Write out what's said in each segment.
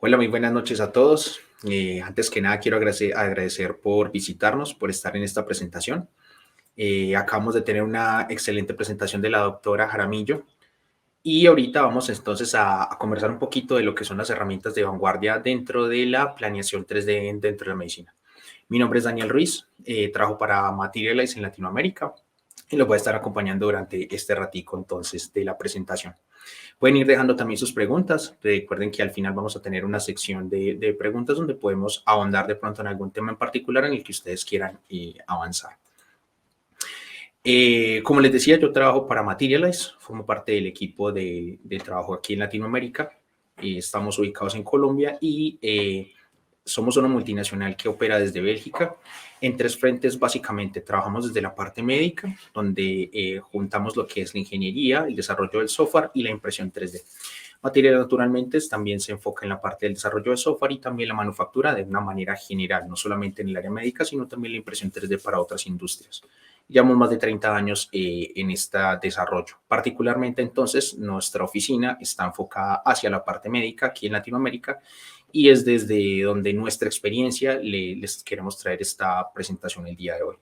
Hola, muy buenas noches a todos. Antes que nada, quiero agradecer por visitarnos, por estar en esta presentación. Acabamos de tener una excelente presentación de la doctora Jaramillo y ahorita vamos entonces a conversar un poquito de lo que son las herramientas de vanguardia dentro de la planeación 3D dentro de la medicina. Mi nombre es Daniel Ruiz, trabajo para Materialize en Latinoamérica y lo voy a estar acompañando durante este ratico entonces de la presentación. Pueden ir dejando también sus preguntas. Recuerden que al final vamos a tener una sección de preguntas donde podemos ahondar de pronto en algún tema en particular en el que ustedes quieran avanzar. Como les decía, yo trabajo para Materialize, formo parte del equipo de trabajo aquí en Latinoamérica. Estamos ubicados en Colombia y somos una multinacional que opera desde Bélgica en tres frentes. Básicamente trabajamos desde la parte médica, donde juntamos lo que es la ingeniería, el desarrollo del software y la impresión 3D. Material naturalmente también se enfoca en la parte del desarrollo de software y también la manufactura de una manera general, no solamente en el área médica, sino también la impresión 3D para otras industrias. Llevamos más de 30 años en este desarrollo. Particularmente entonces nuestra oficina está enfocada hacia la parte médica aquí en Latinoamérica y es desde donde nuestra experiencia les queremos traer esta presentación el día de hoy.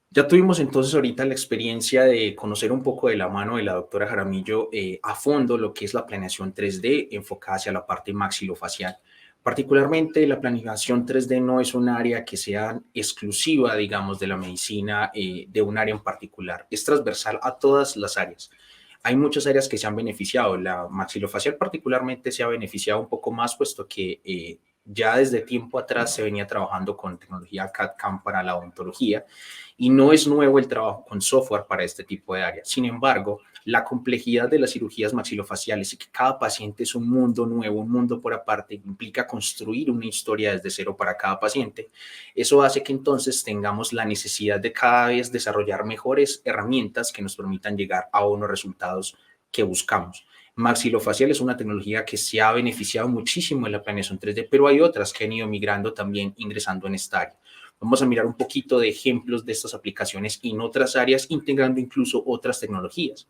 Ya tuvimos entonces ahorita la experiencia de conocer un poco de la mano de la doctora Jaramillo a fondo lo que es la planeación 3D enfocada hacia la parte maxilofacial. Particularmente la planeación 3D no es un área que sea exclusiva, digamos, de la medicina, de un área en particular. Es transversal a todas las áreas. Hay muchas áreas que se han beneficiado. La maxilofacial particularmente se ha beneficiado un poco más, puesto que ya desde tiempo atrás se venía trabajando con tecnología CAD/CAM para la odontología y no es nuevo el trabajo con software para este tipo de áreas. Sin embargo, la complejidad de las cirugías maxilofaciales y que cada paciente es un mundo nuevo, un mundo por aparte, implica construir una historia desde cero para cada paciente. Eso hace que entonces tengamos la necesidad de cada vez desarrollar mejores herramientas que nos permitan llegar a unos resultados que buscamos. Maxilofacial es una tecnología que se ha beneficiado muchísimo en la planeación 3D, pero hay otras que han ido migrando también, ingresando en esta área. Vamos a mirar un poquito de ejemplos de estas aplicaciones en otras áreas, integrando incluso otras tecnologías.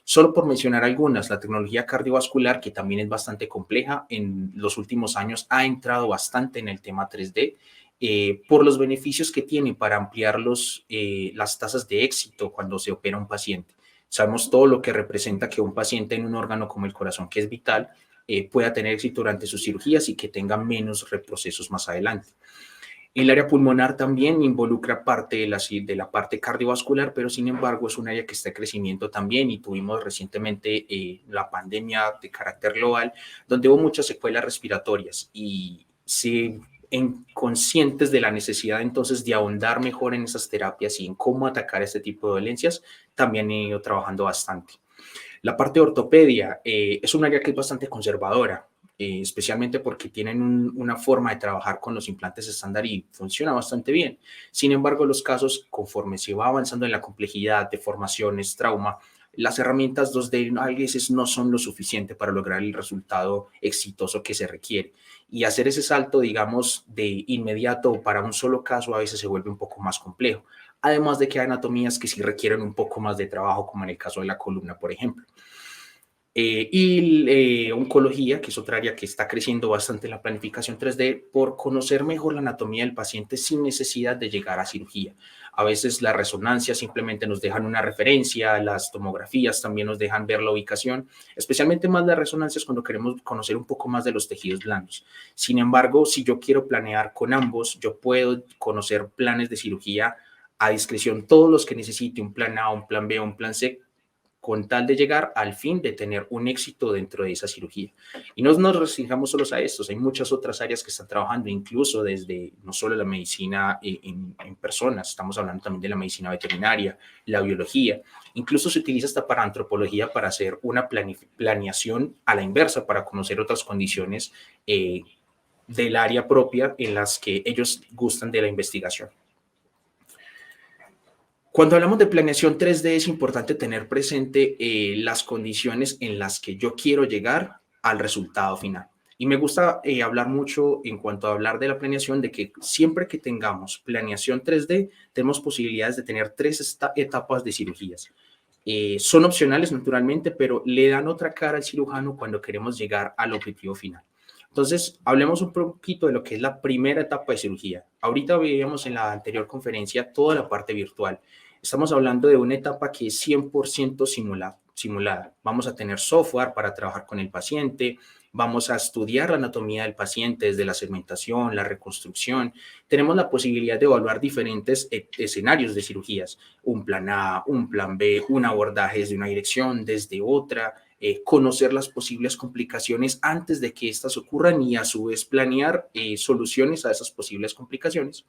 Solo por mencionar algunas, la tecnología cardiovascular, que también es bastante compleja, en los últimos años ha entrado bastante en el tema 3D, por los beneficios que tiene para ampliar las tasas de éxito cuando se opera un paciente. Sabemos todo lo que representa que un paciente en un órgano como el corazón, que es vital, pueda tener éxito durante sus cirugías y que tenga menos reprocesos más adelante. El área pulmonar también involucra parte de la parte cardiovascular, pero sin embargo es un área que está en crecimiento también y tuvimos recientemente la pandemia de carácter global, donde hubo muchas secuelas respiratorias y se conscientes de la necesidad entonces de ahondar mejor en esas terapias y en cómo atacar este tipo de dolencias, también he ido trabajando bastante. La parte de ortopedia es un área que es bastante conservadora, especialmente porque tienen una forma de trabajar con los implantes estándar y funciona bastante bien. Sin embargo, los casos, conforme se va avanzando en la complejidad, deformaciones, trauma, las herramientas 2D a veces no son lo suficiente para lograr el resultado exitoso que se requiere. Y hacer ese salto, digamos, de inmediato para un solo caso a veces se vuelve un poco más complejo. Además de que hay anatomías que sí requieren un poco más de trabajo, como en el caso de la columna, por ejemplo. Oncología, que es otra área que está creciendo bastante en la planificación 3D, por conocer mejor la anatomía del paciente sin necesidad de llegar a cirugía. A veces las resonancias simplemente nos dejan una referencia, las tomografías también nos dejan ver la ubicación, especialmente más las resonancias cuando queremos conocer un poco más de los tejidos blandos. Sin embargo, si yo quiero planear con ambos, yo puedo conocer planes de cirugía a discreción, todos los que necesite, un plan A, un plan B, un plan C, con tal de llegar al fin de tener un éxito dentro de esa cirugía. Y no nos restringamos solo a estos, hay muchas otras áreas que están trabajando, incluso desde no solo la medicina en personas, estamos hablando también de la medicina veterinaria, la biología, incluso se utiliza hasta para antropología para hacer una planeación a la inversa, para conocer otras condiciones del área propia en las que ellos gustan de la investigación. Cuando hablamos de planeación 3D es importante tener presente las condiciones en las que yo quiero llegar al resultado final. Y me gusta hablar mucho en cuanto a hablar de la planeación, de que siempre que tengamos planeación 3D, tenemos posibilidades de tener tres etapas de cirugías. Son opcionales naturalmente, pero le dan otra cara al cirujano cuando queremos llegar al objetivo final. Entonces, hablemos un poquito de lo que es la primera etapa de cirugía. Ahorita veíamos en la anterior conferencia toda la parte virtual. Estamos hablando de una etapa que es 100% simulada. Vamos a tener software para trabajar con el paciente, vamos a estudiar la anatomía del paciente desde la segmentación, la reconstrucción. Tenemos la posibilidad de evaluar diferentes escenarios de cirugías, un plan A, un plan B, un abordaje desde una dirección, desde otra, conocer las posibles complicaciones antes de que éstas ocurran y a su vez planear soluciones a esas posibles complicaciones.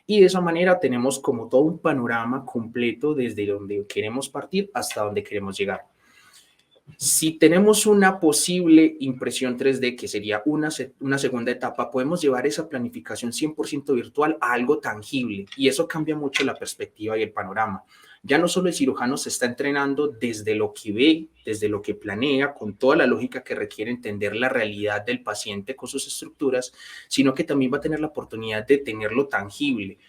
Y de esa manera tenemos como todo un panorama completo desde donde queremos partir hasta donde queremos llegar. Si tenemos una posible impresión 3D, que sería una segunda etapa, podemos llevar esa planificación 100% virtual a algo tangible y eso cambia mucho la perspectiva y el panorama. Ya no solo el cirujano se está entrenando desde lo que ve, desde lo que planea, con toda la lógica que requiere entender la realidad del paciente con sus estructuras, sino que también va a tener la oportunidad de tenerlo tangible.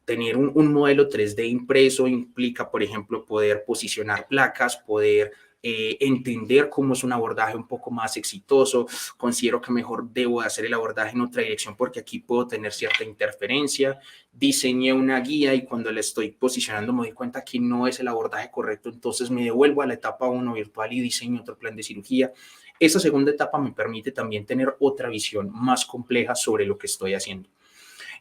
Tener un modelo 3D impreso implica, por ejemplo, poder posicionar placas, poder entender cómo es un abordaje un poco más exitoso. Considero que mejor debo hacer el abordaje en otra dirección porque aquí puedo tener cierta interferencia. Diseñé una guía y cuando la estoy posicionando me doy cuenta que no es el abordaje correcto, entonces me devuelvo a la etapa 1 virtual y diseño otro plan de cirugía. Esa segunda etapa me permite también tener otra visión más compleja sobre lo que estoy haciendo.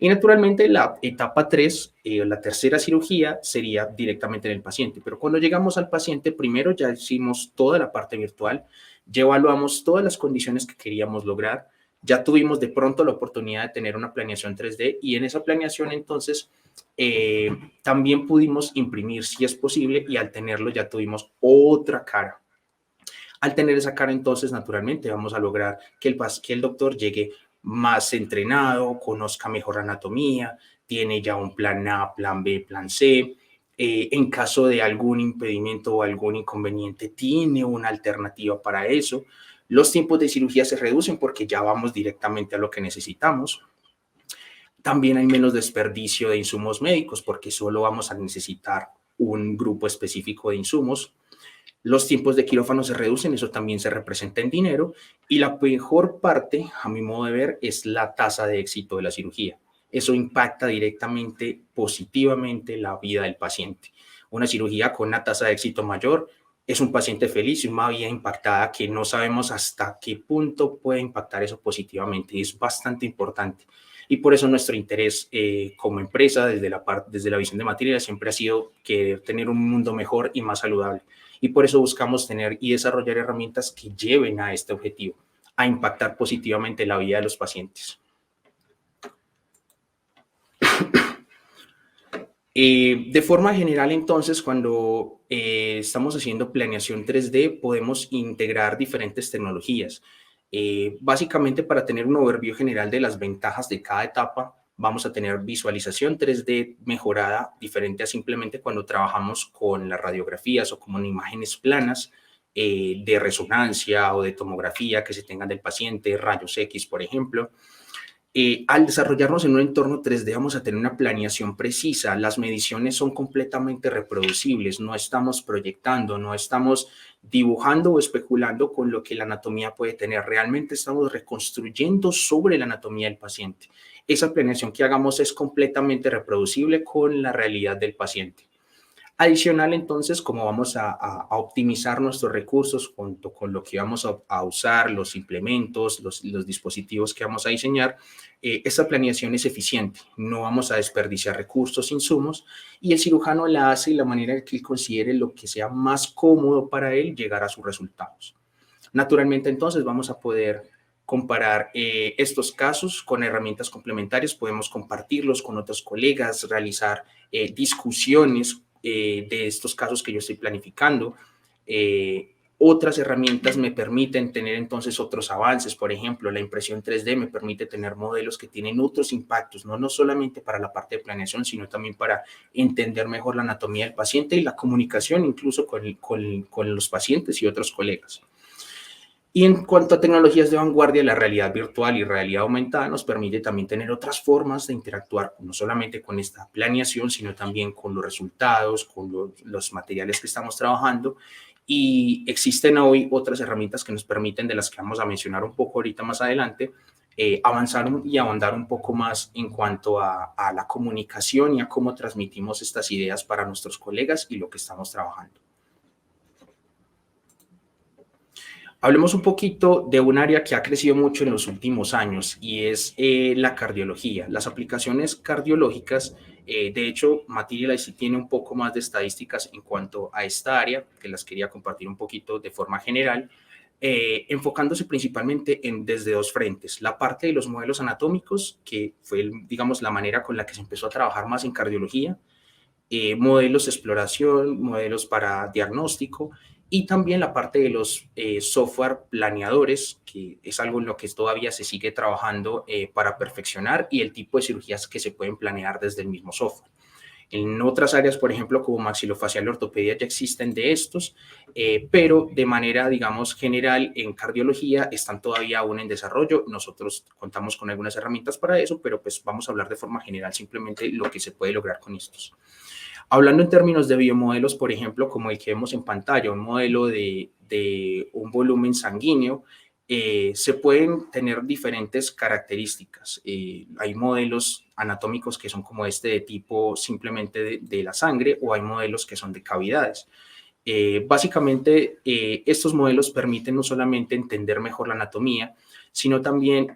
Y naturalmente la etapa 3, la tercera cirugía, sería directamente en el paciente. Pero cuando llegamos al paciente, primero ya hicimos toda la parte virtual, ya evaluamos todas las condiciones que queríamos lograr, ya tuvimos de pronto la oportunidad de tener una planeación 3D y en esa planeación entonces también pudimos imprimir si es posible y al tenerlo ya tuvimos otra cara. Al tener esa cara, entonces, naturalmente, vamos a lograr que el doctor llegue más entrenado, conozca mejor anatomía, tiene ya un plan A, plan B, plan C. En caso de algún impedimento o algún inconveniente, tiene una alternativa para eso. Los tiempos de cirugía se reducen porque ya vamos directamente a lo que necesitamos. También hay menos desperdicio de insumos médicos porque solo vamos a necesitar un grupo específico de insumos. Los tiempos de quirófano se reducen, eso también se representa en dinero. Y la mejor parte, a mi modo de ver, es la tasa de éxito de la cirugía. Eso impacta directamente, positivamente, la vida del paciente. Una cirugía con una tasa de éxito mayor es un paciente feliz y una vida impactada que no sabemos hasta qué punto puede impactar eso positivamente. Y es bastante importante. Y por eso nuestro interés como empresa, desde la visión de Material, siempre ha sido querer tener un mundo mejor y más saludable. Y por eso buscamos tener y desarrollar herramientas que lleven a este objetivo, a impactar positivamente la vida de los pacientes. De forma general, entonces, cuando estamos haciendo planeación 3D, podemos integrar diferentes tecnologías. Básicamente, para tener un overview general de las ventajas de cada etapa, vamos a tener visualización 3D mejorada, diferente a simplemente cuando trabajamos con las radiografías o con imágenes planas de resonancia o de tomografía que se tengan del paciente, rayos X, por ejemplo. Al desarrollarnos en un entorno 3D vamos a tener una planeación precisa, las mediciones son completamente reproducibles, no estamos proyectando, no estamos dibujando o especulando con lo que la anatomía puede tener, realmente estamos reconstruyendo sobre la anatomía del paciente. Esa planeación que hagamos es completamente reproducible con la realidad del paciente. Adicional, entonces, como vamos a optimizar nuestros recursos junto con lo que vamos a usar, los implementos, los dispositivos que vamos a diseñar, esta planeación es eficiente, no vamos a desperdiciar recursos, insumos, y el cirujano la hace de la manera que él considere lo que sea más cómodo para él llegar a sus resultados. Naturalmente, entonces, vamos a poder comparar estos casos con herramientas complementarias, podemos compartirlos con otros colegas, realizar discusiones de estos casos que yo estoy planificando. Otras herramientas me permiten tener entonces otros avances, por ejemplo, la impresión 3D me permite tener modelos que tienen otros impactos, no solamente para la parte de planeación, sino también para entender mejor la anatomía del paciente y la comunicación incluso con los pacientes y otros colegas. Y en cuanto a tecnologías de vanguardia, la realidad virtual y realidad aumentada nos permite también tener otras formas de interactuar, no solamente con esta planeación, sino también con los resultados, con los materiales que estamos trabajando Y existen hoy otras herramientas que nos permiten, de las que vamos a mencionar un poco ahorita más adelante, avanzar y ahondar un poco más en cuanto a la comunicación y a cómo transmitimos estas ideas para nuestros colegas y lo que estamos trabajando. Hablemos un poquito de un área que ha crecido mucho en los últimos años y es la cardiología. Las aplicaciones cardiológicas, de hecho, Materialize tiene un poco más de estadísticas en cuanto a esta área, que las quería compartir un poquito de forma general, enfocándose principalmente en desde dos frentes. La parte de los modelos anatómicos, que fue, digamos, la manera con la que se empezó a trabajar más en cardiología, modelos de exploración, modelos para diagnóstico y también la parte de los software planeadores, que es algo en lo que todavía se sigue trabajando para perfeccionar, y el tipo de cirugías que se pueden planear desde el mismo software. En otras áreas, por ejemplo, como maxilofacial y ortopedia, ya existen de estos, pero de manera, digamos, general, en cardiología están todavía aún en desarrollo. Nosotros contamos con algunas herramientas para eso, pero pues vamos a hablar de forma general simplemente lo que se puede lograr con estos. Hablando en términos de biomodelos, por ejemplo, como el que vemos en pantalla, un modelo de un volumen sanguíneo, se pueden tener diferentes características. Hay modelos anatómicos que son como este, de tipo simplemente de la sangre, o hay modelos que son de cavidades. Básicamente, estos modelos permiten no solamente entender mejor la anatomía, sino también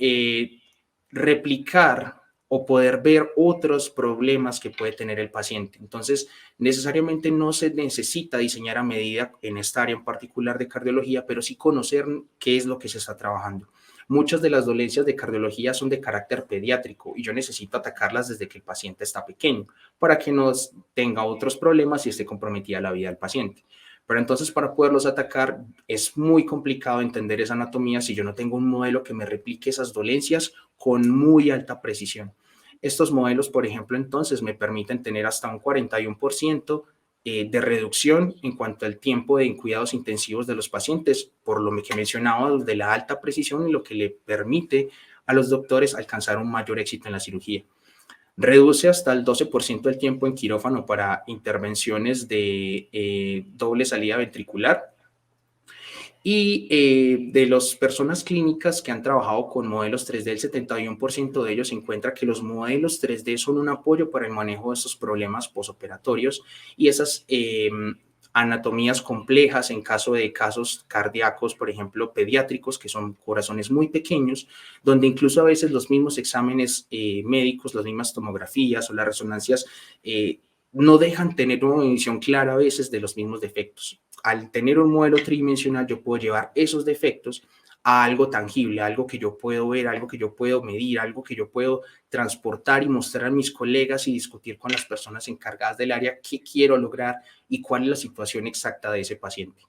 replicar o poder ver otros problemas que puede tener el paciente. Entonces, necesariamente no se necesita diseñar a medida en esta área en particular de cardiología, pero sí conocer qué es lo que se está trabajando. Muchas de las dolencias de cardiología son de carácter pediátrico y yo necesito atacarlas desde que el paciente está pequeño para que no tenga otros problemas y esté comprometida la vida del paciente. Pero entonces, para poderlos atacar es muy complicado entender esa anatomía si yo no tengo un modelo que me replique esas dolencias con muy alta precisión. Estos modelos, por ejemplo, entonces me permiten tener hasta un 41% de reducción en cuanto al tiempo de cuidados intensivos de los pacientes, por lo que mencionaba de la alta precisión, y lo que le permite a los doctores alcanzar un mayor éxito en la cirugía. Reduce hasta el 12% del tiempo en quirófano para intervenciones de doble salida ventricular. Y de las personas clínicas que han trabajado con modelos 3D, el 71% de ellos encuentra que los modelos 3D son un apoyo para el manejo de estos problemas posoperatorios y esas anatomías complejas en caso de casos cardíacos, por ejemplo, pediátricos, que son corazones muy pequeños, donde incluso a veces los mismos exámenes médicos, las mismas tomografías o las resonancias no dejan tener una visión clara a veces de los mismos defectos. Al tener un modelo tridimensional, yo puedo llevar esos defectos a algo tangible, algo que yo puedo ver, algo que yo puedo medir, algo que yo puedo transportar y mostrar a mis colegas y discutir con las personas encargadas del área qué quiero lograr y cuál es la situación exacta de ese paciente.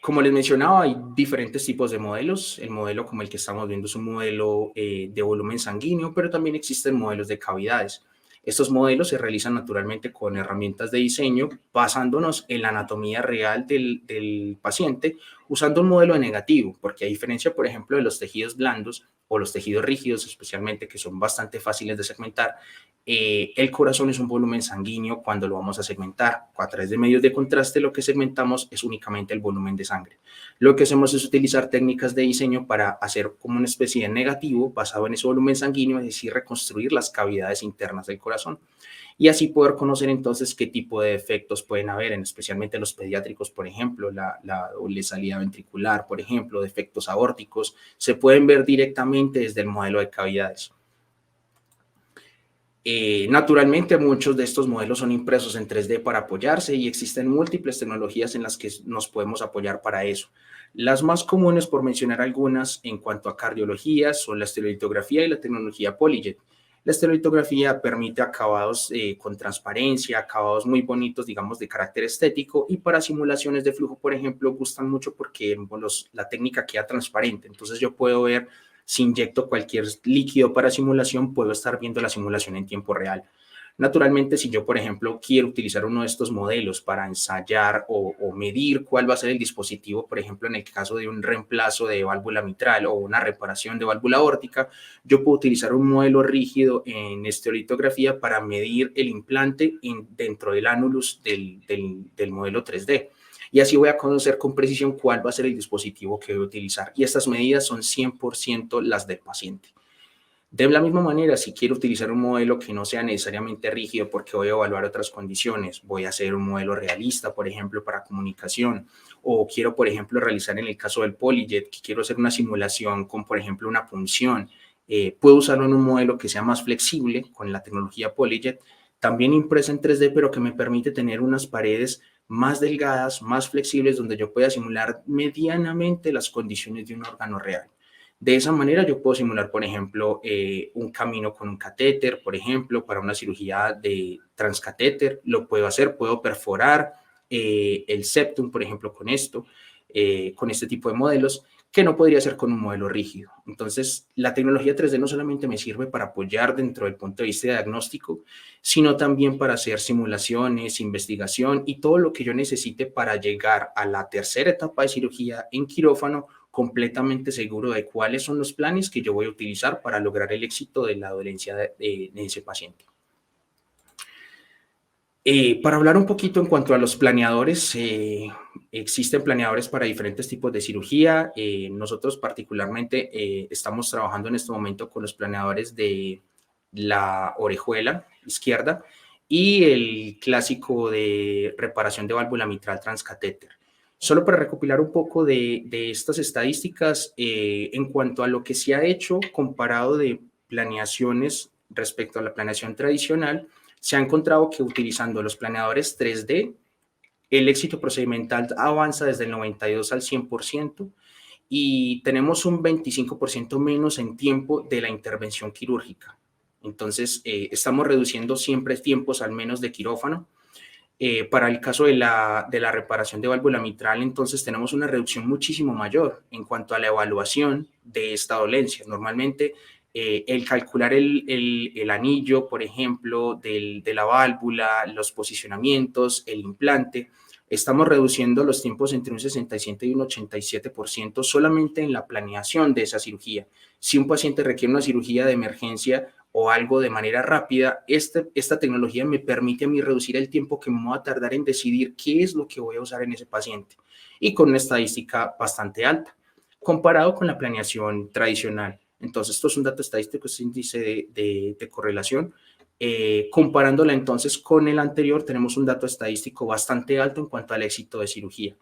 Como les mencionaba, hay diferentes tipos de modelos. El modelo como el que estamos viendo es un modelo de volumen sanguíneo, pero también existen modelos de cavidades. Estos modelos se realizan naturalmente con herramientas de diseño basándonos en la anatomía real del paciente, usando un modelo de negativo, porque a diferencia, por ejemplo, de los tejidos blandos o los tejidos rígidos, especialmente, que son bastante fáciles de segmentar, el corazón es un volumen sanguíneo cuando lo vamos a segmentar. A través de medios de contraste, lo que segmentamos es únicamente el volumen de sangre. Lo que hacemos es utilizar técnicas de diseño para hacer como una especie de negativo basado en ese volumen sanguíneo, es decir, reconstruir las cavidades internas del corazón. Y así poder conocer entonces qué tipo de defectos pueden haber, especialmente en los pediátricos, por ejemplo, la doble salida ventricular, por ejemplo, defectos aórticos, se pueden ver directamente desde el modelo de cavidades. Naturalmente, muchos de estos modelos son impresos en 3D para apoyarse y existen múltiples tecnologías en las que nos podemos apoyar para eso. Las más comunes, por mencionar algunas, en cuanto a cardiología, son la estereolitografía y la tecnología PolyJet. La estereolitografía permite acabados con transparencia, acabados muy bonitos, digamos, de carácter estético, y para simulaciones de flujo, por ejemplo, gustan mucho porque la técnica queda transparente. Entonces yo puedo ver, si inyecto cualquier líquido para simulación, puedo estar viendo la simulación en tiempo real. Naturalmente, si yo, por ejemplo, quiero utilizar uno de estos modelos para ensayar o medir cuál va a ser el dispositivo, por ejemplo, en el caso de un reemplazo de válvula mitral o una reparación de válvula aórtica, yo puedo utilizar un modelo rígido en estereolitografía para medir el implante dentro del ánulus del modelo 3D. Y así voy a conocer con precisión cuál va a ser el dispositivo que voy a utilizar. Y estas medidas son 100% las del paciente. De la misma manera, si quiero utilizar un modelo que no sea necesariamente rígido porque voy a evaluar otras condiciones, voy a hacer un modelo realista, por ejemplo, para comunicación, o quiero, por ejemplo, realizar en el caso del PolyJet, que quiero hacer una simulación con, por ejemplo, una punción, puedo usarlo en un modelo que sea más flexible con la tecnología PolyJet, también impresa en 3D, pero que me permite tener unas paredes más delgadas, más flexibles, donde yo pueda simular medianamente las condiciones de un órgano real. De esa manera yo puedo simular, por ejemplo, un camino con un catéter, por ejemplo, para una cirugía de transcatéter, lo puedo hacer, puedo perforar el septum, por ejemplo, con este tipo de modelos, que no podría hacer con un modelo rígido. Entonces, la tecnología 3D no solamente me sirve para apoyar dentro del punto de vista diagnóstico, sino también para hacer simulaciones, investigación y todo lo que yo necesite para llegar a la tercera etapa de cirugía en quirófano completamente seguro de cuáles son los planes que yo voy a utilizar para lograr el éxito de la dolencia de ese paciente. Para hablar un poquito en cuanto a los planeadores, existen planeadores para diferentes tipos de cirugía. Nosotros particularmente estamos trabajando en este momento con los planeadores de la orejuela izquierda y el clásico de reparación de válvula mitral transcatéter. Solo para recopilar un poco de estas estadísticas, en cuanto a lo que se ha hecho comparado de planeaciones respecto a la planeación tradicional, se ha encontrado que utilizando los planeadores 3D, el éxito procedimental avanza desde el 92 al 100% y tenemos un 25% menos en tiempo de la intervención quirúrgica. Entonces, estamos reduciendo siempre tiempos al menos de quirófano. Para el caso de la reparación de válvula mitral, entonces tenemos una reducción muchísimo mayor en cuanto a la evaluación de esta dolencia. Normalmente, el calcular el anillo, por ejemplo, de la válvula, los posicionamientos, el implante, estamos reduciendo los tiempos entre un 67 y un 87% solamente en la planeación de esa cirugía. Si un paciente requiere una cirugía de emergencia o algo de manera rápida, esta tecnología me permite a mí reducir el tiempo que me va a tardar en decidir qué es lo que voy a usar en ese paciente y con una estadística bastante alta comparado con la planeación tradicional. Entonces, esto es un dato estadístico, es índice de correlación. Comparándola entonces con el anterior, tenemos un dato estadístico bastante alto en cuanto al éxito de cirugía.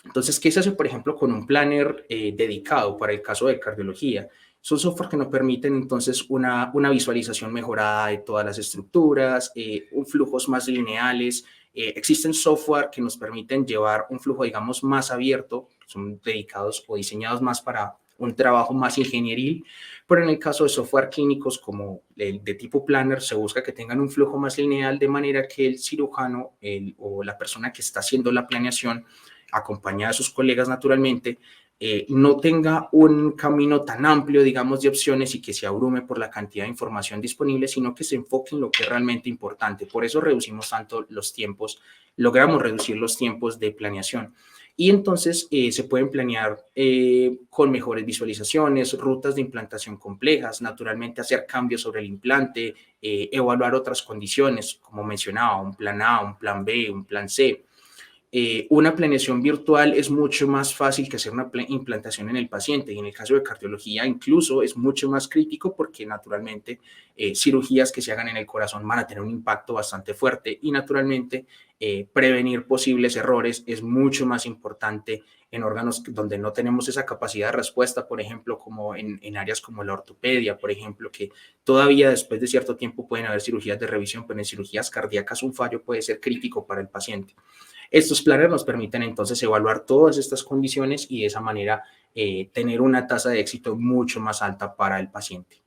Entonces, ¿qué se hace, por ejemplo, con un planner dedicado para el caso de cardiología? Son software que nos permiten entonces una visualización mejorada de todas las estructuras, flujos más lineales. Existen software que nos permiten llevar un flujo, digamos, más abierto, son dedicados o diseñados más para un trabajo más ingenieril, pero en el caso de software clínicos como el de tipo planner, se busca que tengan un flujo más lineal de manera que el cirujano o la persona que está haciendo la planeación, acompañada de sus colegas naturalmente, no tenga un camino tan amplio, digamos, de opciones y que se abrume por la cantidad de información disponible, sino que se enfoque en lo que es realmente importante. Por eso reducimos tanto los tiempos, logramos reducir los tiempos de planeación. Y entonces se pueden planear con mejores visualizaciones, rutas de implantación complejas, naturalmente hacer cambios sobre el implante, evaluar otras condiciones, como mencionaba, un plan A, un plan B, un plan C. Una planeación virtual es mucho más fácil que hacer una implantación en el paciente y en el caso de cardiología incluso es mucho más crítico porque naturalmente cirugías que se hagan en el corazón van a tener un impacto bastante fuerte y naturalmente prevenir posibles errores es mucho más importante en órganos donde no tenemos esa capacidad de respuesta, por ejemplo, como en áreas como la ortopedia, por ejemplo, que todavía después de cierto tiempo pueden haber cirugías de revisión, pero en cirugías cardíacas un fallo puede ser crítico para el paciente. Estos planners nos permiten entonces evaluar todas estas condiciones y de esa manera tener una tasa de éxito mucho más alta para el paciente.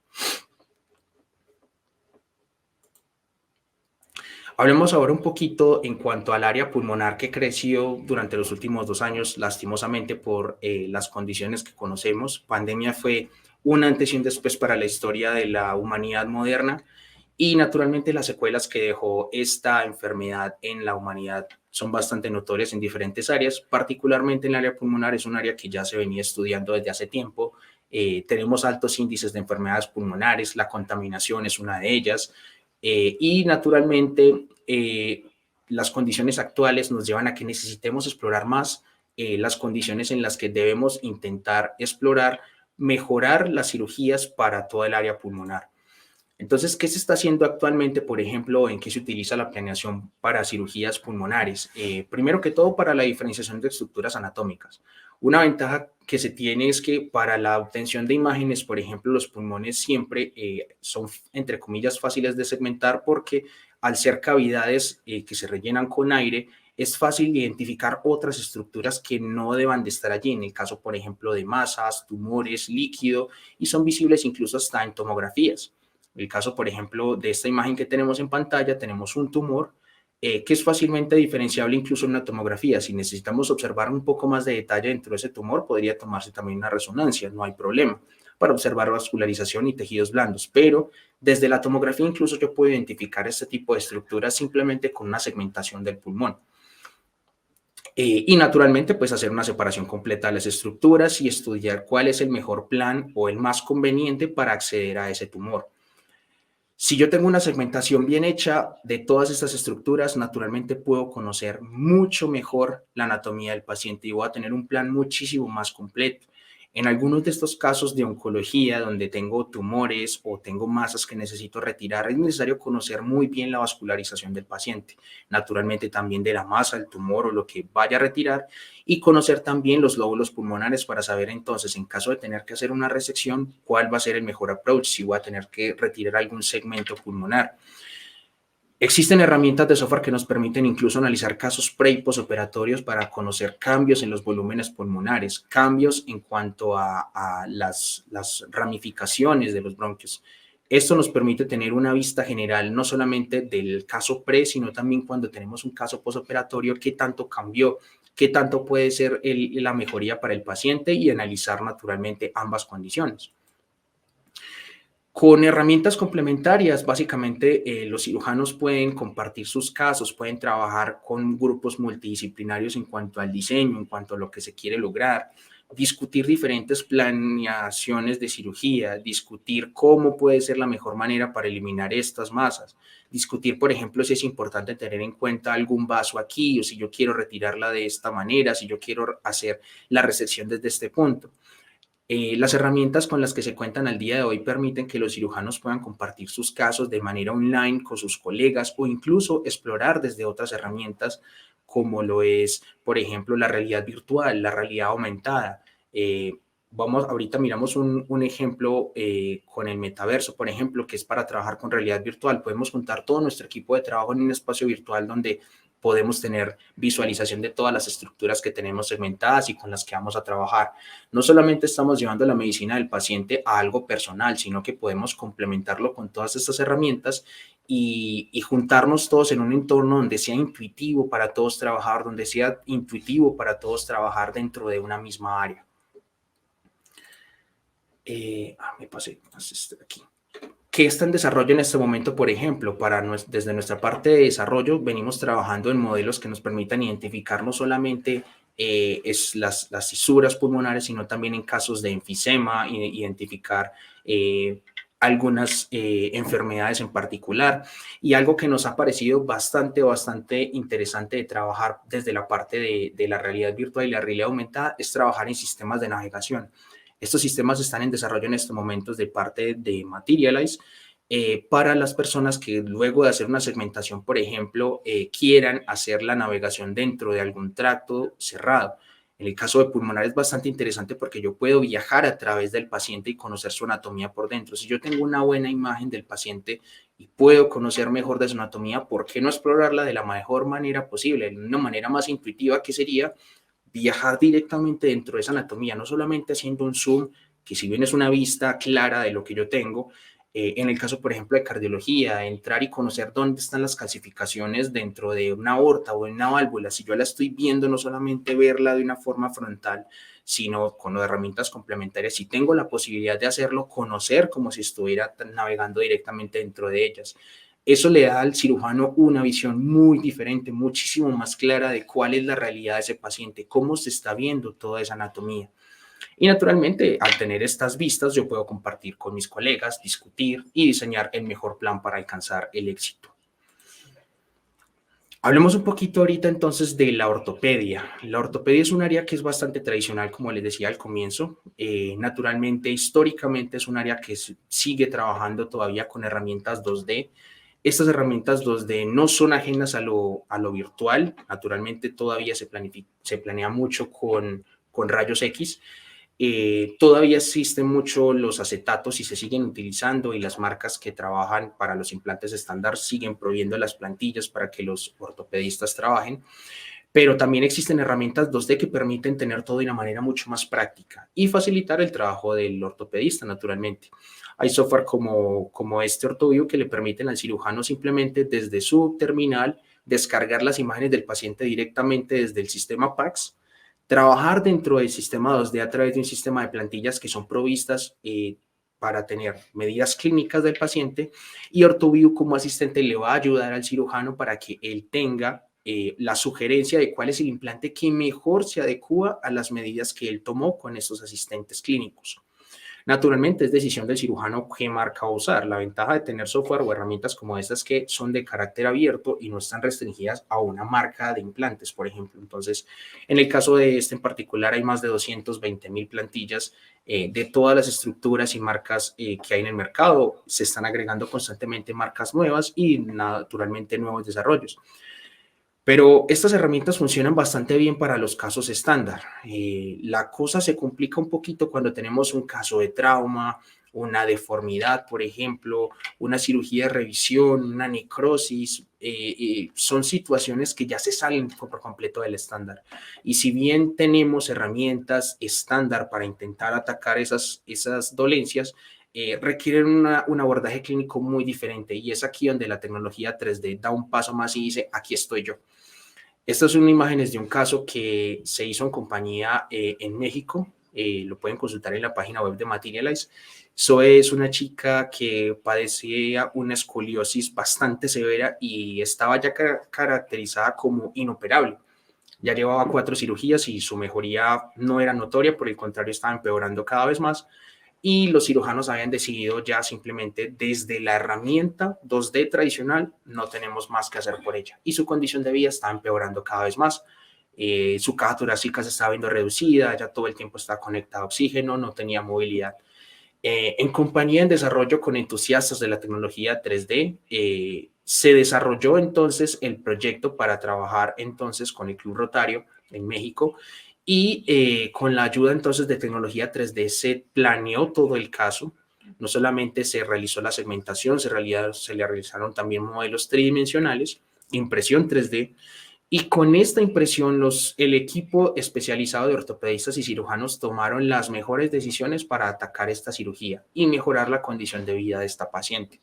Hablemos ahora un poquito en cuanto al área pulmonar que creció durante los últimos 2 años, lastimosamente por las condiciones que conocemos. Pandemia fue un antes y un después para la historia de la humanidad moderna Y naturalmente las secuelas que dejó esta enfermedad en la humanidad son bastante notorias en diferentes áreas, particularmente en el área pulmonar. Es un área que ya se venía estudiando desde hace tiempo. Tenemos altos índices de enfermedades pulmonares, la contaminación es una de ellas, y naturalmente las condiciones actuales nos llevan a que necesitemos explorar más las condiciones en las que debemos intentar explorar, mejorar las cirugías para toda el área pulmonar. Entonces, ¿qué se está haciendo actualmente, por ejemplo, en qué se utiliza la planeación para cirugías pulmonares? Primero que todo, para la diferenciación de estructuras anatómicas. Una ventaja que se tiene es que para la obtención de imágenes, por ejemplo, los pulmones siempre son, entre comillas, fáciles de segmentar porque al ser cavidades que se rellenan con aire, es fácil identificar otras estructuras que no deban de estar allí, en el caso, por ejemplo, de masas, tumores, líquido, y son visibles incluso hasta en tomografías. El caso, por ejemplo, de esta imagen que tenemos en pantalla, tenemos un tumor que es fácilmente diferenciable incluso en una tomografía. Si necesitamos observar un poco más de detalle dentro de ese tumor, podría tomarse también una resonancia, no hay problema, para observar vascularización y tejidos blandos. Pero desde la tomografía incluso yo puedo identificar este tipo de estructuras simplemente con una segmentación del pulmón. Y naturalmente, pues hacer una separación completa de las estructuras y estudiar cuál es el mejor plan o el más conveniente para acceder a ese tumor. Si yo tengo una segmentación bien hecha de todas estas estructuras, naturalmente puedo conocer mucho mejor la anatomía del paciente y voy a tener un plan muchísimo más completo. En algunos de estos casos de oncología, donde tengo tumores o tengo masas que necesito retirar, es necesario conocer muy bien la vascularización del paciente, naturalmente también de la masa, el tumor o lo que vaya a retirar, y conocer también los lóbulos pulmonares para saber entonces, en caso de tener que hacer una resección, cuál va a ser el mejor approach, si voy a tener que retirar algún segmento pulmonar. Existen herramientas de software que nos permiten incluso analizar casos pre y posoperatorios para conocer cambios en los volúmenes pulmonares, cambios en cuanto a las ramificaciones de los bronquios. Esto nos permite tener una vista general no solamente del caso pre, sino también cuando tenemos un caso posoperatorio, qué tanto cambió, qué tanto puede ser la mejoría para el paciente y analizar naturalmente ambas condiciones. Con herramientas complementarias, básicamente los cirujanos pueden compartir sus casos, pueden trabajar con grupos multidisciplinarios en cuanto al diseño, en cuanto a lo que se quiere lograr, discutir diferentes planeaciones de cirugía, discutir cómo puede ser la mejor manera para eliminar estas masas, discutir, por ejemplo, si es importante tener en cuenta algún vaso aquí o si yo quiero retirarla de esta manera, si yo quiero hacer la resección desde este punto. Las herramientas con las que se cuentan al día de hoy permiten que los cirujanos puedan compartir sus casos de manera online con sus colegas o incluso explorar desde otras herramientas como lo es, por ejemplo, la realidad virtual, la realidad aumentada. Ahorita miramos un ejemplo con el metaverso, por ejemplo, que es para trabajar con realidad virtual. Podemos juntar todo nuestro equipo de trabajo en un espacio virtual donde podemos tener visualización de todas las estructuras que tenemos segmentadas y con las que vamos a trabajar. No solamente estamos llevando la medicina del paciente a algo personal, sino que podemos complementarlo con todas estas herramientas y juntarnos todos en un entorno donde sea intuitivo para todos trabajar, donde sea intuitivo para todos trabajar dentro de una misma área. Me pasé aquí. ¿Qué está en desarrollo en este momento? Por ejemplo, desde nuestra parte de desarrollo venimos trabajando en modelos que nos permitan identificar no solamente las fisuras pulmonares, sino también en casos de enfisema, identificar algunas enfermedades en particular. Y algo que nos ha parecido bastante interesante de trabajar desde la parte de la realidad virtual y la realidad aumentada es trabajar en sistemas de navegación. Estos sistemas están en desarrollo en estos momentos de parte de Materialize para las personas que luego de hacer una segmentación, por ejemplo, quieran hacer la navegación dentro de algún tracto cerrado. En el caso de pulmonar es bastante interesante porque yo puedo viajar a través del paciente y conocer su anatomía por dentro. Si yo tengo una buena imagen del paciente y puedo conocer mejor de su anatomía, ¿por qué no explorarla de la mejor manera posible? De una manera más intuitiva que sería viajar directamente dentro de esa anatomía, no solamente haciendo un zoom, que si bien es una vista clara de lo que yo tengo, En el caso, por ejemplo, de cardiología, entrar y conocer dónde están las calcificaciones dentro de una aorta o en una válvula. Si yo la estoy viendo, no solamente verla de una forma frontal, sino con herramientas complementarias. Si tengo la posibilidad de hacerlo, conocer como si estuviera navegando directamente dentro de ellas. Eso le da al cirujano una visión muy diferente, muchísimo más clara de cuál es la realidad de ese paciente, cómo se está viendo toda esa anatomía. Y naturalmente, al tener estas vistas, yo puedo compartir con mis colegas, discutir y diseñar el mejor plan para alcanzar el éxito. Hablemos un poquito ahorita entonces de la ortopedia. La ortopedia es un área que es bastante tradicional, como les decía al comienzo. Naturalmente, históricamente es un área que sigue trabajando todavía con herramientas 2D. Estas herramientas 2D no son ajenas a lo virtual. Naturalmente, todavía se planea mucho con rayos X. Todavía existen mucho los acetatos y se siguen utilizando y las marcas que trabajan para los implantes estándar siguen proveyendo las plantillas para que los ortopedistas trabajen, pero también existen herramientas 2D que permiten tener todo de una manera mucho más práctica y facilitar el trabajo del ortopedista, naturalmente. Hay software como este OrtoView que le permiten al cirujano simplemente desde su terminal descargar las imágenes del paciente directamente desde el sistema PACS, trabajar dentro del sistema 2D a través de un sistema de plantillas que son provistas para tener medidas clínicas del paciente, y OrtoView como asistente le va a ayudar al cirujano para que él tenga la sugerencia de cuál es el implante que mejor se adecua a las medidas que él tomó con estos asistentes clínicos. Naturalmente, es decisión del cirujano qué marca usar. La ventaja de tener software o herramientas como estas es que son de carácter abierto y no están restringidas a una marca de implantes, por ejemplo. Entonces, en el caso de este en particular, hay más de 220,000 plantillas de todas las estructuras y marcas que hay en el mercado. Se están agregando constantemente marcas nuevas y naturalmente nuevos desarrollos. Pero estas herramientas funcionan bastante bien para los casos estándar. La cosa se complica un poquito cuando tenemos un caso de trauma, una deformidad, por ejemplo, una cirugía de revisión, una necrosis. Son situaciones que ya se salen por completo del estándar. Y si bien tenemos herramientas estándar para intentar atacar esas dolencias, requieren un abordaje clínico muy diferente. Y es aquí donde la tecnología 3D da un paso más y dice, aquí estoy yo. Estas son imágenes de un caso que se hizo en compañía en México. Lo pueden consultar en la página web de Materialize. Zoe es una chica que padecía una escoliosis bastante severa y estaba ya caracterizada como inoperable. Ya llevaba 4 cirugías y su mejoría no era notoria, por el contrario, estaba empeorando cada vez más. Y los cirujanos habían decidido ya simplemente desde la herramienta 2D tradicional no tenemos más que hacer por ella, y su condición de vida está empeorando cada vez más. Su caja torácica se estaba viendo reducida, ya todo el tiempo está conectado a oxígeno, no tenía movilidad. En compañía en desarrollo con entusiastas de la tecnología 3D, se desarrolló entonces el proyecto para trabajar entonces con el Club Rotario en México, y con la ayuda entonces de tecnología 3D se planeó todo el caso. No solamente se realizó la segmentación, se le realizaron también modelos tridimensionales, impresión 3D, y con esta impresión el equipo especializado de ortopedistas y cirujanos tomaron las mejores decisiones para atacar esta cirugía y mejorar la condición de vida de esta paciente.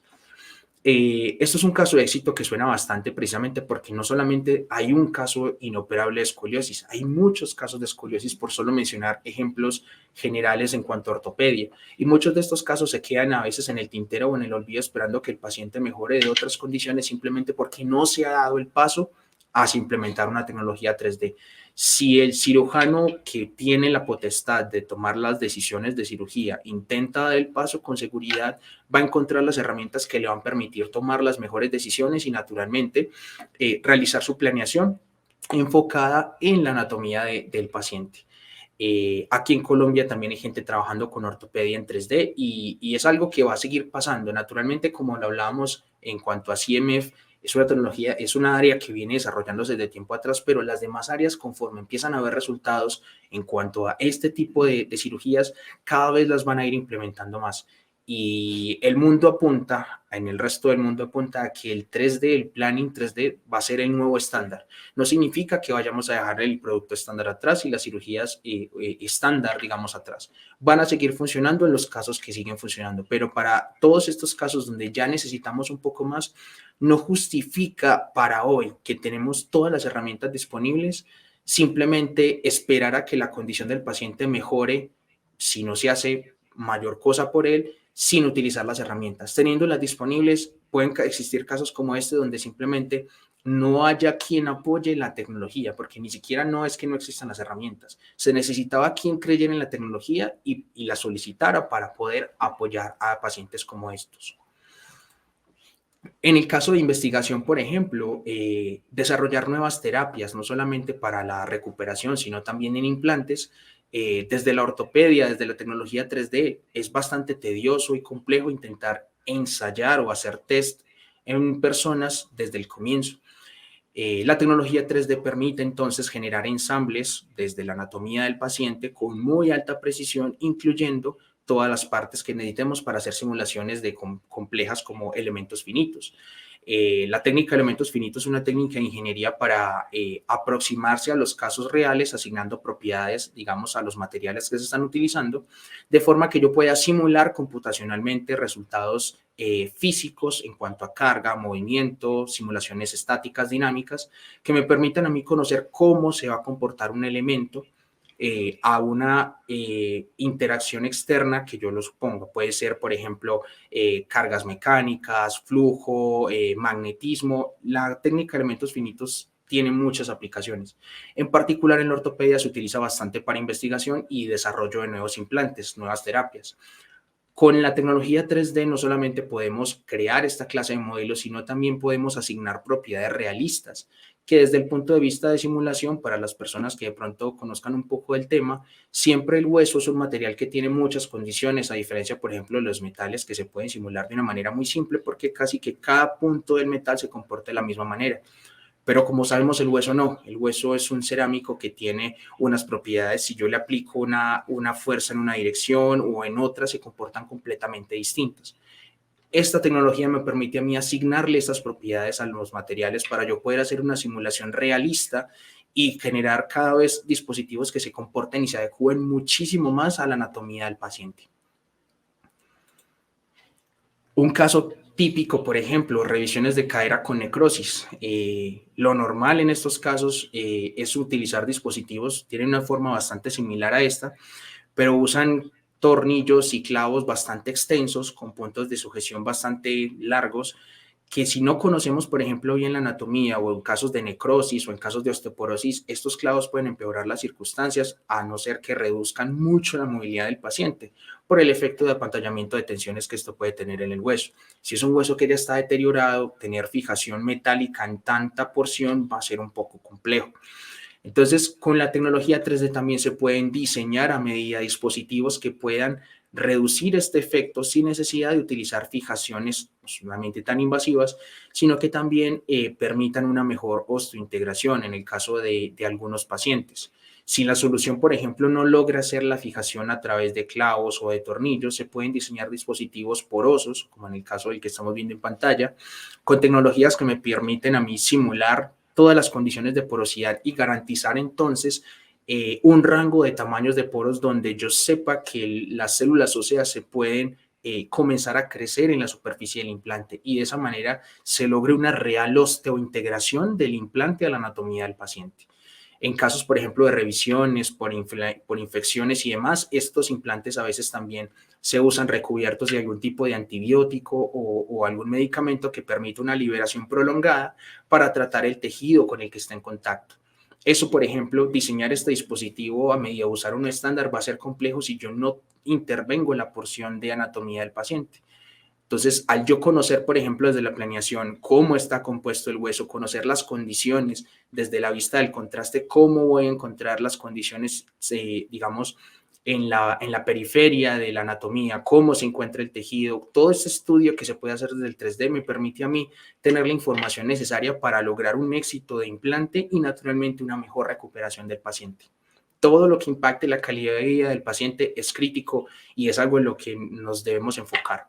Esto es un caso de éxito que suena bastante precisamente porque no solamente hay un caso inoperable de escoliosis, hay muchos casos de escoliosis, por solo mencionar ejemplos generales en cuanto a ortopedia. Y muchos de estos casos se quedan a veces en el tintero o en el olvido esperando que el paciente mejore de otras condiciones simplemente porque no se ha dado el paso a implementar una tecnología 3D. Si el cirujano que tiene la potestad de tomar las decisiones de cirugía intenta dar el paso con seguridad, va a encontrar las herramientas que le van a permitir tomar las mejores decisiones y naturalmente realizar su planeación enfocada en la anatomía del paciente. Aquí en Colombia también hay gente trabajando con ortopedia en 3D y es algo que va a seguir pasando. Naturalmente, como lo hablábamos en cuanto a CMF, es una tecnología, es una área que viene desarrollándose desde tiempo atrás, pero las demás áreas, conforme empiezan a ver resultados en cuanto a este tipo de cirugías, cada vez las van a ir implementando más. y el mundo apunta, en el resto del mundo apunta a que el 3D, el planning 3D va a ser el nuevo estándar. No significa que vayamos a dejar el producto estándar atrás y las cirugías estándar, digamos, atrás. Van a seguir funcionando en los casos que siguen funcionando, pero para todos estos casos donde ya necesitamos un poco más, no justifica para hoy que tenemos todas las herramientas disponibles, simplemente esperar a que la condición del paciente mejore si no se hace mayor cosa por él, sin utilizar las herramientas. Teniéndolas disponibles, pueden existir casos como este donde simplemente no haya quien apoye la tecnología, porque ni siquiera no es que no existan las herramientas. Se necesitaba quien creyera en la tecnología y la solicitara para poder apoyar a pacientes como estos. En el caso de investigación, por ejemplo, desarrollar nuevas terapias, no solamente para la recuperación, sino también en implantes, desde la ortopedia, desde la tecnología 3D, es bastante tedioso y complejo intentar ensayar o hacer test en personas desde el comienzo. La tecnología 3D permite entonces generar ensambles desde la anatomía del paciente con muy alta precisión, incluyendo todas las partes que necesitemos para hacer simulaciones de complejas como elementos finitos. La técnica de elementos finitos es una técnica de ingeniería para aproximarse a los casos reales, asignando propiedades, digamos, a los materiales que se están utilizando, de forma que yo pueda simular computacionalmente resultados físicos en cuanto a carga, movimiento, simulaciones estáticas, dinámicas, que me permitan a mí conocer cómo se va a comportar un elemento a una interacción externa que yo lo suponga. Puede ser, por ejemplo, cargas mecánicas, flujo, magnetismo. La técnica de elementos finitos tiene muchas aplicaciones. En particular en la ortopedia se utiliza bastante para investigación y desarrollo de nuevos implantes, nuevas terapias. Con la tecnología 3D no solamente podemos crear esta clase de modelos, sino también podemos asignar propiedades realistas, que desde el punto de vista de simulación, para las personas que de pronto conozcan un poco del tema, siempre el hueso es un material que tiene muchas condiciones, a diferencia, por ejemplo, de los metales que se pueden simular de una manera muy simple, porque casi que cada punto del metal se comporta de la misma manera. Pero como sabemos, el hueso no. El hueso es un cerámico que tiene unas propiedades. Si yo le aplico una fuerza en una dirección o en otra, se comportan completamente distintas. Esta tecnología me permite a mí asignarle estas propiedades a los materiales para yo poder hacer una simulación realista y generar cada vez dispositivos que se comporten y se adecúen muchísimo más a la anatomía del paciente. Un caso típico, por ejemplo, revisiones de cadera con necrosis. Lo normal en estos casos es utilizar dispositivos, tienen una forma bastante similar a esta, pero usan tornillos y clavos bastante extensos con puntos de sujeción bastante largos que si no conocemos, por ejemplo, bien la anatomía o en casos de necrosis o en casos de osteoporosis, estos clavos pueden empeorar las circunstancias a no ser que reduzcan mucho la movilidad del paciente por el efecto de apantallamiento de tensiones que esto puede tener en el hueso. Si es un hueso que ya está deteriorado, tener fijación metálica en tanta porción va a ser un poco complejo. Entonces, con la tecnología 3D también se pueden diseñar a medida dispositivos que puedan reducir este efecto sin necesidad de utilizar fijaciones no solamente tan invasivas, sino que también permitan una mejor osteointegración en el caso de algunos pacientes. Si la solución, por ejemplo, no logra hacer la fijación a través de clavos o de tornillos, se pueden diseñar dispositivos porosos, como en el caso del que estamos viendo en pantalla, con tecnologías que me permiten a mí simular todas las condiciones de porosidad y garantizar entonces un rango de tamaños de poros donde yo sepa que las células óseas se pueden comenzar a crecer en la superficie del implante y de esa manera se logre una real osteointegración del implante a la anatomía del paciente. En casos, por ejemplo, de revisiones por infecciones y demás, estos implantes a veces también se usan recubiertos de algún tipo de antibiótico o algún medicamento que permite una liberación prolongada para tratar el tejido con el que está en contacto. Eso, por ejemplo, diseñar este dispositivo a medida de usar un estándar va a ser complejo si yo no intervengo en la porción de anatomía del paciente. Entonces, al yo conocer, por ejemplo, desde la planeación cómo está compuesto el hueso, conocer las condiciones desde la vista del contraste, cómo voy a encontrar las condiciones, digamos, en la periferia de la anatomía, cómo se encuentra el tejido, todo ese estudio que se puede hacer desde el 3D me permite a mí tener la información necesaria para lograr un éxito de implante y naturalmente una mejor recuperación del paciente. todo lo que impacte la calidad de vida del paciente es crítico y es algo en lo que nos debemos enfocar.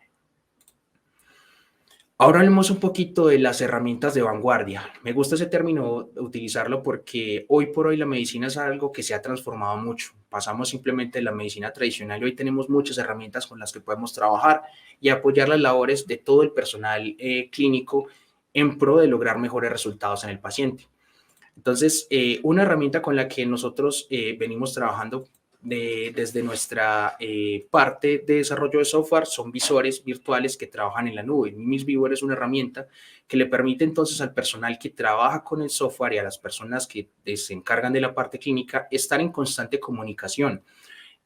Ahora hablemos un poquito de las herramientas de vanguardia. Me gusta ese término utilizarlo porque hoy por hoy la medicina es algo que se ha transformado mucho. Pasamos simplemente de la medicina tradicional y hoy tenemos muchas herramientas con las que podemos trabajar y apoyar las labores de todo el personal clínico en pro de lograr mejores resultados en el paciente. Entonces, una herramienta con la que nosotros venimos trabajando desde nuestra parte de desarrollo de software son visores virtuales que trabajan en la nube. Mimis Viewer es una herramienta que le permite entonces al personal que trabaja con el software y a las personas que se encargan de la parte clínica estar en constante comunicación.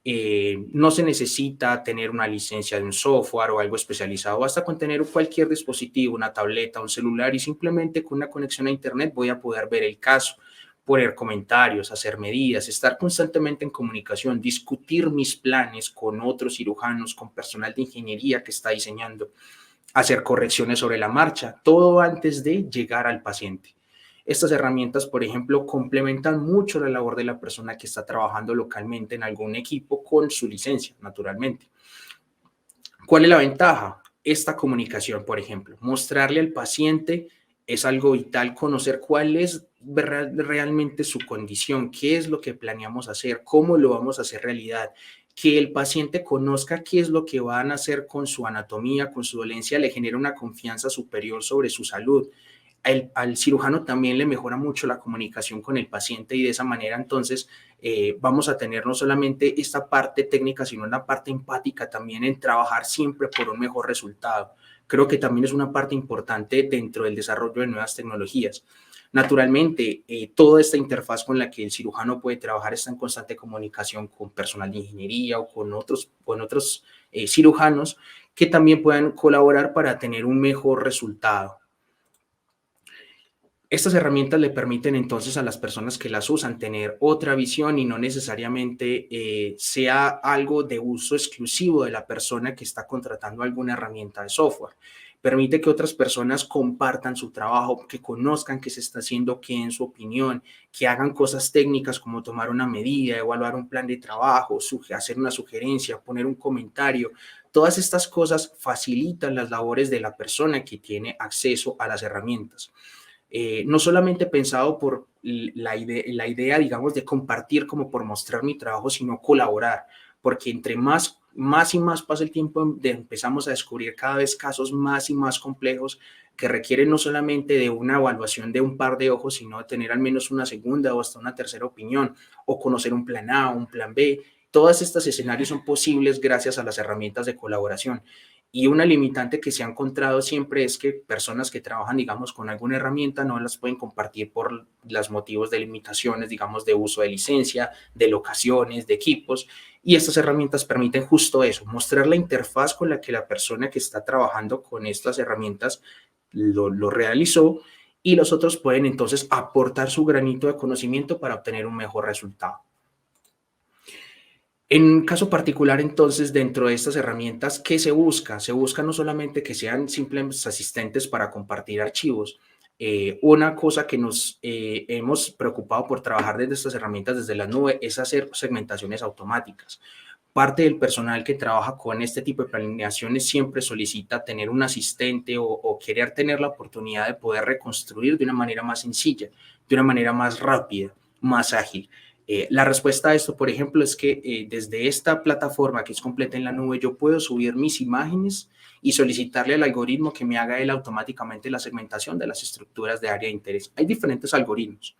No se necesita tener una licencia de un software o algo especializado, basta con tener cualquier dispositivo, una tableta, un celular y simplemente con una conexión a internet voy a poder ver el caso, poner comentarios, hacer medidas, estar constantemente en comunicación, discutir mis planes con otros cirujanos, con personal de ingeniería que está diseñando, hacer correcciones sobre la marcha, todo antes de llegar al paciente. Estas herramientas, por ejemplo, complementan mucho la labor de la persona que está trabajando localmente en algún equipo con su licencia, naturalmente. ¿Cuál es la ventaja? Esta comunicación, por ejemplo, mostrarle al paciente es algo vital, conocer cuál es realmente su condición, qué es lo que planeamos hacer, cómo lo vamos a hacer realidad, que el paciente conozca qué es lo que van a hacer con su anatomía, con su dolencia, le genera una confianza superior sobre su salud. Al cirujano también le mejora mucho la comunicación con el paciente y de esa manera entonces vamos a tener no solamente esta parte técnica, sino una parte empática también en trabajar siempre por un mejor resultado. Creo que también es una parte importante dentro del desarrollo de nuevas tecnologías. Naturalmente, toda esta interfaz con la que el cirujano puede trabajar está en constante comunicación con personal de ingeniería o con otros cirujanos que también puedan colaborar para tener un mejor resultado. Estas herramientas le permiten entonces a las personas que las usan tener otra visión y no necesariamente sea algo de uso exclusivo de la persona que está contratando alguna herramienta de software. Permite que otras personas compartan su trabajo, que conozcan qué se está haciendo, qué en su opinión, que hagan cosas técnicas como tomar una medida, evaluar un plan de trabajo, hacer una sugerencia, poner un comentario. Todas estas cosas facilitan las labores de la persona que tiene acceso a las herramientas. No solamente pensado por la idea, digamos, de compartir como por mostrar mi trabajo, sino colaborar, porque entre más y más pasa el tiempo, empezamos a descubrir cada vez casos más y más complejos que requieren no solamente de una evaluación de un par de ojos, sino de tener al menos una segunda o hasta una tercera opinión, o conocer un plan A o un plan B. Todos estos escenarios son posibles gracias a las herramientas de colaboración. Y una limitante que se ha encontrado siempre es que personas que trabajan, digamos, con alguna herramienta no las pueden compartir por los motivos de limitaciones, digamos, de uso de licencia, de locaciones, de equipos. Y estas herramientas permiten justo eso, mostrar la interfaz con la que la persona que está trabajando con estas herramientas lo realizó y los otros pueden entonces aportar su granito de conocimiento para obtener un mejor resultado. En un caso particular, entonces, dentro de estas herramientas, ¿qué se busca? Se busca no solamente que sean simples asistentes para compartir archivos. Una cosa que nos hemos preocupado por trabajar desde estas herramientas, desde la nube, es hacer segmentaciones automáticas. Parte del personal que trabaja con este tipo de planeaciones siempre solicita tener un asistente o querer tener la oportunidad de poder reconstruir de una manera más sencilla, de una manera más rápida, más ágil. La respuesta a esto, por ejemplo, es que desde esta plataforma que es completa en la nube, yo puedo subir mis imágenes y solicitarle al algoritmo que me haga él automáticamente la segmentación de las estructuras de área de interés. Hay diferentes algoritmos.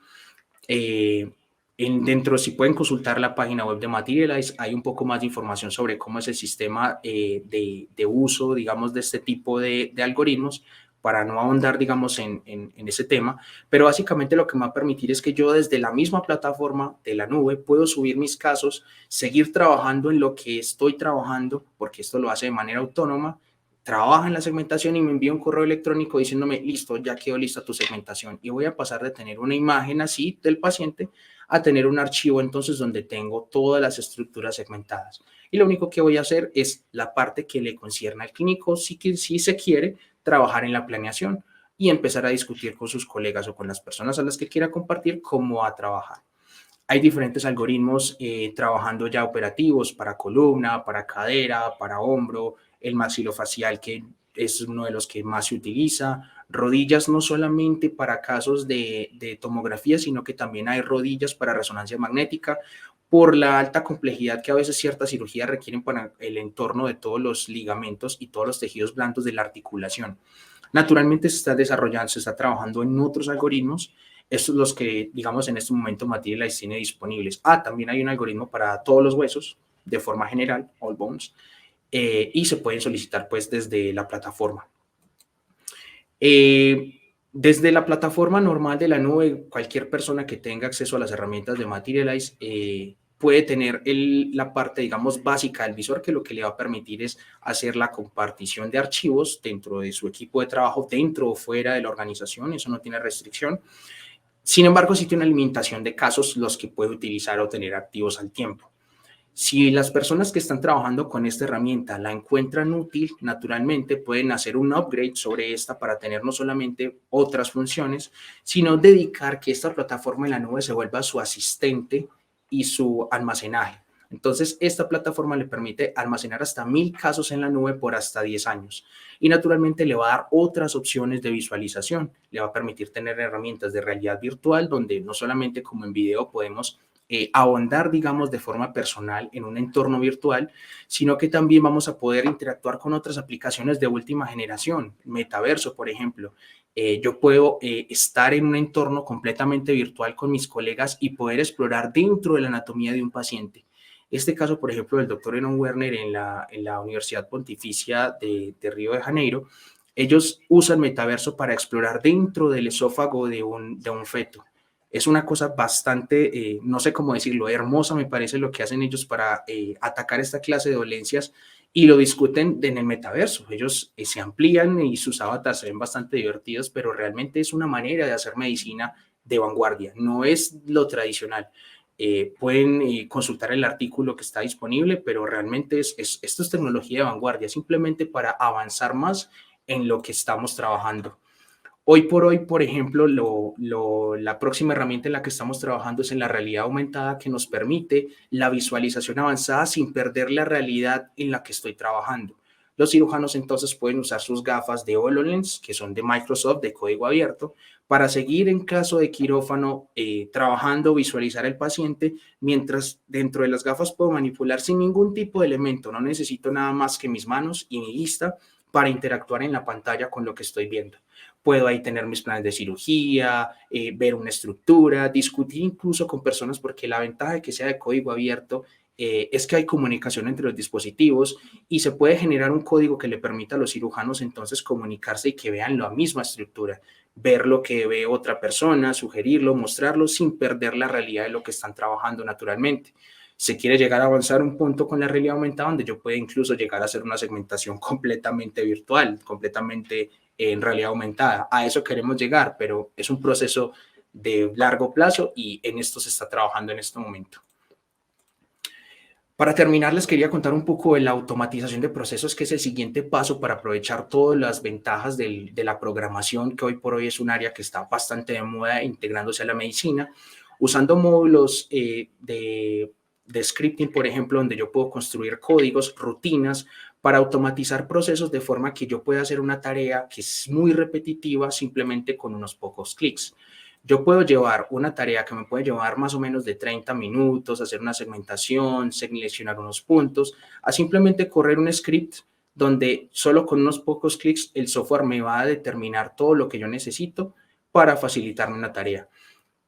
Dentro, si pueden consultar la página web de Materialize, hay un poco más de información sobre cómo es el sistema de uso, digamos, de este tipo de algoritmos, para no ahondar, digamos, en ese tema, pero básicamente lo que me va a permitir es que yo desde la misma plataforma de la nube puedo subir mis casos, seguir trabajando en lo que estoy trabajando, porque esto lo hace de manera autónoma, trabaja en la segmentación y me envía un correo electrónico diciéndome, listo, ya quedó lista tu segmentación. Y voy a pasar de tener una imagen así del paciente a tener un archivo entonces donde tengo todas las estructuras segmentadas. Y lo único que voy a hacer es la parte que le concierne al clínico, si se quiere trabajar en la planeación y empezar a discutir con sus colegas o con las personas a las que quiera compartir cómo va a trabajar. Hay diferentes algoritmos trabajando ya operativos para columna, para cadera, para hombro, el maxilofacial, que es uno de los que más se utiliza, rodillas no solamente para casos de tomografía, sino que también hay rodillas para resonancia magnética, por la alta complejidad que a veces ciertas cirugías requieren para el entorno de todos los ligamentos y todos los tejidos blandos de la articulación. Naturalmente se está desarrollando, se está trabajando en otros algoritmos, estos son los que, digamos, en este momento Materialize tiene disponibles. También hay un algoritmo para todos los huesos, de forma general, all bones, y se pueden solicitar pues desde la plataforma. Desde la plataforma normal de la nube, cualquier persona que tenga acceso a las herramientas de Materialize puede tener la parte, digamos, básica del visor, que lo que le va a permitir es hacer la compartición de archivos dentro de su equipo de trabajo, dentro o fuera de la organización, eso no tiene restricción. Sin embargo, sí tiene una limitación de casos los que puede utilizar o tener activos al tiempo. Si las personas que están trabajando con esta herramienta la encuentran útil, naturalmente pueden hacer un upgrade sobre esta para tener no solamente otras funciones, sino dedicar que esta plataforma en la nube se vuelva su asistente y su almacenaje. Entonces, esta plataforma le permite almacenar hasta 1000 casos en la nube por hasta 10 años. Y naturalmente le va a dar otras opciones de visualización. Le va a permitir tener herramientas de realidad virtual donde no solamente como en video podemos ahondar, digamos, de forma personal en un entorno virtual, sino que también vamos a poder interactuar con otras aplicaciones de última generación, metaverso, por ejemplo. Yo puedo estar en un entorno completamente virtual con mis colegas y poder explorar dentro de la anatomía de un paciente. Este caso, por ejemplo, del doctor Enon Werner en la Universidad Pontificia de Río de Janeiro, ellos usan metaverso para explorar dentro del esófago de un feto. Es una cosa bastante, no sé cómo decirlo, hermosa me parece lo que hacen ellos para atacar esta clase de dolencias y lo discuten en el metaverso. Ellos se amplían y sus avatars se ven bastante divertidos, pero realmente es una manera de hacer medicina de vanguardia, no es lo tradicional. Pueden consultar el artículo que está disponible, pero realmente esto es tecnología de vanguardia, simplemente para avanzar más en lo que estamos trabajando. Hoy por hoy, por ejemplo, la próxima herramienta en la que estamos trabajando es en la realidad aumentada, que nos permite la visualización avanzada sin perder la realidad en la que estoy trabajando. Los cirujanos entonces pueden usar sus gafas de HoloLens, que son de Microsoft, de código abierto, para seguir en caso de quirófano trabajando, visualizar el paciente, mientras dentro de las gafas puedo manipular sin ningún tipo de elemento. No necesito nada más que mis manos y mi vista para interactuar en la pantalla con lo que estoy viendo. Puedo ahí tener mis planes de cirugía, ver una estructura, discutir incluso con personas, porque la ventaja de que sea de código abierto es que hay comunicación entre los dispositivos y se puede generar un código que le permita a los cirujanos entonces comunicarse y que vean la misma estructura, ver lo que ve otra persona, sugerirlo, mostrarlo sin perder la realidad de lo que están trabajando naturalmente. Se quiere llegar a avanzar un punto con la realidad aumentada donde yo pueda incluso llegar a hacer una segmentación completamente virtual, completamente en realidad aumentada. A eso queremos llegar, pero es un proceso de largo plazo y en esto se está trabajando en este momento. Para terminar, les quería contar un poco de la automatización de procesos, que es el siguiente paso para aprovechar todas las ventajas de la programación, que hoy por hoy es un área que está bastante de moda integrándose a la medicina, usando módulos de scripting, por ejemplo, donde yo puedo construir códigos, rutinas, para automatizar procesos de forma que yo pueda hacer una tarea que es muy repetitiva simplemente con unos pocos clics. Yo puedo llevar una tarea que me puede llevar más o menos de 30 minutos, hacer una segmentación, seleccionar unos puntos, a simplemente correr un script donde solo con unos pocos clics el software me va a determinar todo lo que yo necesito para facilitarme una tarea.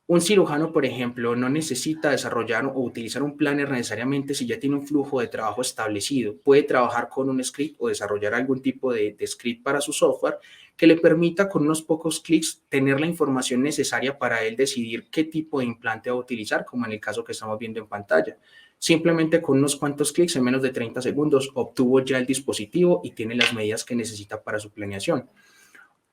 Un cirujano, por ejemplo, no necesita desarrollar o utilizar un planner necesariamente si ya tiene un flujo de trabajo establecido. Puede trabajar con un script o desarrollar algún tipo de script para su software que le permita con unos pocos clics tener la información necesaria para él decidir qué tipo de implante va a utilizar, como en el caso que estamos viendo en pantalla. Simplemente con unos cuantos clics, en menos de 30 segundos, obtuvo ya el dispositivo y tiene las medidas que necesita para su planeación.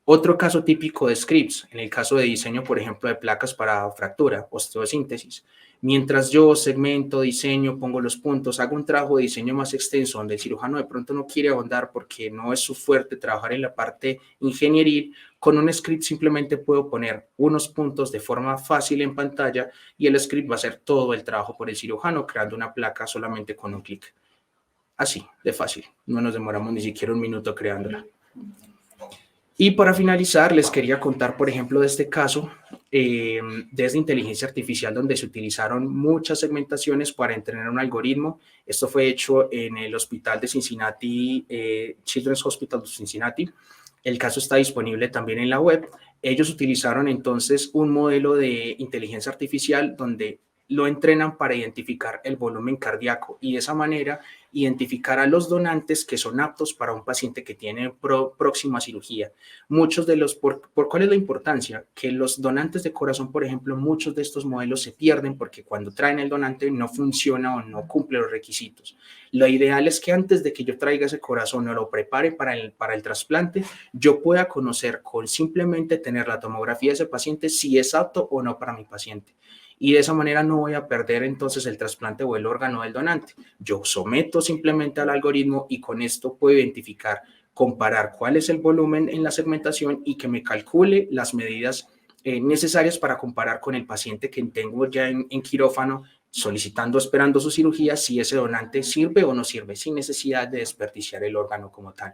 Otro caso típico de scripts, en el caso de diseño, por ejemplo, de placas para fractura, osteosíntesis. Mientras yo segmento, diseño, pongo los puntos, hago un trabajo de diseño más extenso donde el cirujano de pronto no quiere ahondar porque no es su fuerte trabajar en la parte ingenieril, con un script simplemente puedo poner unos puntos de forma fácil en pantalla y el script va a hacer todo el trabajo por el cirujano, creando una placa solamente con un clic. Así, de fácil. No nos demoramos ni siquiera un minuto creándola. Y para finalizar, les quería contar, por ejemplo, de este caso desde inteligencia artificial, donde se utilizaron muchas segmentaciones para entrenar un algoritmo. Esto fue hecho en el hospital de Cincinnati, Children's Hospital de Cincinnati. El caso está disponible también en la web. Ellos utilizaron entonces un modelo de inteligencia artificial donde lo entrenan para identificar el volumen cardíaco y de esa manera identificar a los donantes que son aptos para un paciente que tiene próxima cirugía. Muchos de los, ¿por cuál es la importancia? Que los donantes de corazón, por ejemplo, muchos de estos modelos se pierden porque cuando traen el donante no funciona o no cumple los requisitos. Lo ideal es que antes de que yo traiga ese corazón o lo prepare para el trasplante, yo pueda conocer con simplemente tener la tomografía de ese paciente si es apto o no para mi paciente. Y de esa manera no voy a perder entonces el trasplante o el órgano del donante. Yo someto simplemente al algoritmo y con esto puedo identificar, comparar cuál es el volumen en la segmentación y que me calcule las medidas necesarias para comparar con el paciente que tengo ya en quirófano solicitando, esperando su cirugía, si ese donante sirve o no sirve, sin necesidad de desperdiciar el órgano como tal.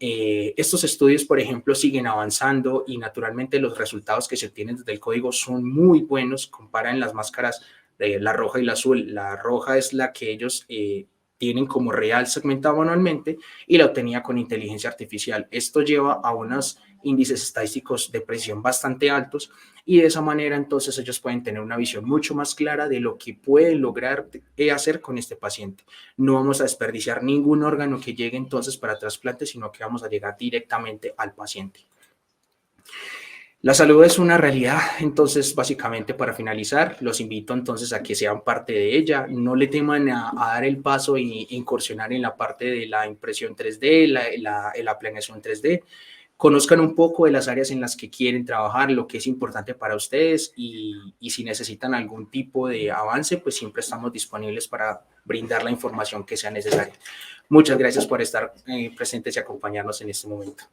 Estos estudios, por ejemplo, siguen avanzando y naturalmente los resultados que se obtienen desde el código son muy buenos. Comparan las máscaras, la roja y la azul. La roja es la que ellos tienen como real segmentado manualmente y la obtenía con inteligencia artificial. Esto lleva a unos índices estadísticos de precisión bastante altos y de esa manera entonces ellos pueden tener una visión mucho más clara de lo que pueden lograr hacer con este paciente. No vamos a desperdiciar ningún órgano que llegue entonces para trasplante, sino que vamos a llegar directamente al paciente. La salud es una realidad, entonces básicamente para finalizar, los invito entonces a que sean parte de ella, no le teman a dar el paso e incursionar en la parte de la impresión 3D, la planeación 3D, conozcan un poco de las áreas en las que quieren trabajar, lo que es importante para ustedes y si necesitan algún tipo de avance, pues siempre estamos disponibles para brindar la información que sea necesaria. Muchas gracias por estar presentes y acompañarnos en este momento.